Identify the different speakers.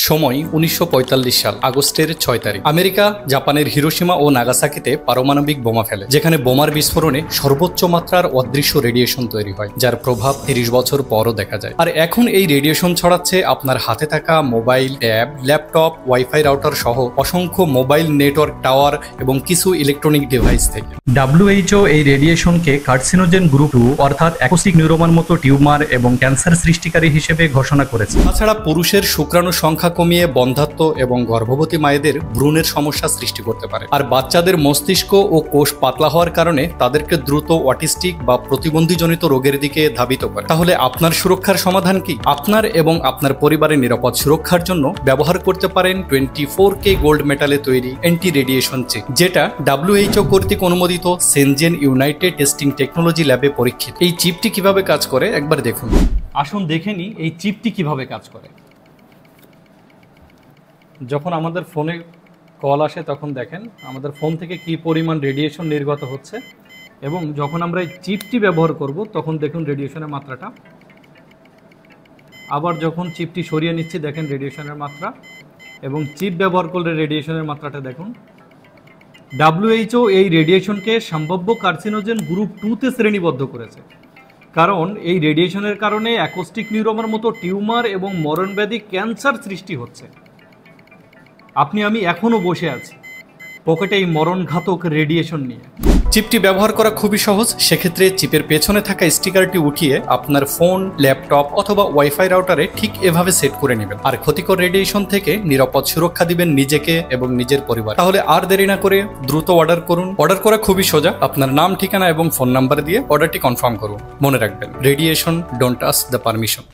Speaker 1: সময় 1945 সাল আগস্টের 6 তারিখ। আমেরিকা জাপানের হিরোশিমা ও নাগাসাকিতে পারমাণবিক বোমা ফেলে, যেখানে বোমার বিস্ফোরণে সর্বোচ্চ মাত্রার অদৃশ্য রেডিয়েশন তৈরি হয়, যার প্রভাব 30 বছর পরও দেখা যায়। আর এখন এই রেডিয়েশন ছড়াচ্ছে আপনার হাতে থাকা mobile, tab, laptop, wifi router সহ অসংখ্য মোবাইল নেটওয়ার্ক টাওয়ার এবং কিছু ইলেকট্রনিক ডিভাইস থেকে। WHO এই রেডিয়েশনকে কার্সিনোজেন গ্রুপ 2 অর্থাৎ অ্যাকোস্টিক নিউরোমার মতো টিউমার এবং ক্যান্সার সৃষ্টিকারী হিসেবে ঘোষণা করেছে। তাছাড়া পুরুষের শুক্রাণু সংখ্যা কমিয়ে বন্ধ্যাত্ব এবং গর্ভবতী মায়েদের ভ্রূণের সমস্যা সৃষ্টি করতে পারে। আর বাচ্চাদের মস্তিষ্ক ও কোষ পাতলা হওয়ার কারণে তাদেরকে দ্রুত অটিস্টিক বা প্রতিবন্ধীজনিত রোগের দিকে ধাবিত করে। তাহলে আপনার সুরক্ষার সমাধান কি? আপনার এবং আপনার পরিবারের নিরাপদ সুরক্ষার জন্য ব্যবহার করতে পারেন 24K গোল্ড মেটালে তৈরি অ্যান্টি রেডিয়েশন চিপ, যেটা WHO কর্তৃক অনুমোদিত সেনজেন ইউনাইটেড টেস্টিং টেকনোলজি ল্যাবে পরীক্ষিত। এই চিপটি কিভাবে কাজ করে একবার দেখুন। আসুন দেখে নিই এই চিপটি কিভাবে কাজ করে। যখন আমাদের ফোনে কল আসে তখন দেখেন আমাদের ফোন থেকে কি পরিমাণ রেডিয়েশন নির্গত হচ্ছে, এবং যখন আমরা এই চিপটি ব্যবহার করব তখন দেখুন রেডিয়েশনের মাত্রাটা। আবার যখন চিপটি সরিয়ে নিচ্ছি দেখেন রেডিয়েশনের মাত্রা, এবং চিপ ব্যবহার করলে রেডিয়েশনের মাত্রাটা দেখুন। WHO এই রেডিয়েশনকে সম্ভাব্য কার্সিনোজেন গ্রুপ 2-তে শ্রেণীবদ্ধ করেছে, কারণ এই রেডিয়েশনের কারণে অ্যাকোস্টিক নিউরোমার মতো টিউমার এবং মরণব্যাধি ক্যান্সার সৃষ্টি হচ্ছে। আমি এখনও বসে আছি পকেটে এই মরণঘাতক রেডিয়েশন নিয়ে। চিপটি ব্যবহার করা খুবই সহজ। সেক্ষেত্রে চিপের পেছনে থাকা স্টিকারটি উঠিয়ে আপনার ফোন, ল্যাপটপ অথবা ওয়াইফাই রাউটারে ঠিক এভাবে সেট করে নেবেন, আর ক্ষতিকর রেডিয়েশন থেকে নিরাপদ সুরক্ষা দিবেন নিজেকে এবং নিজের পরিবার। তাহলে আর দেরি না করে দ্রুত অর্ডার করুন। অর্ডার করা খুবই সোজা। আপনার নাম, ঠিকানা এবং ফোন নাম্বার দিয়ে অর্ডারটি কনফার্ম করুন। মনে রাখবেন, radiation don't ask the permission.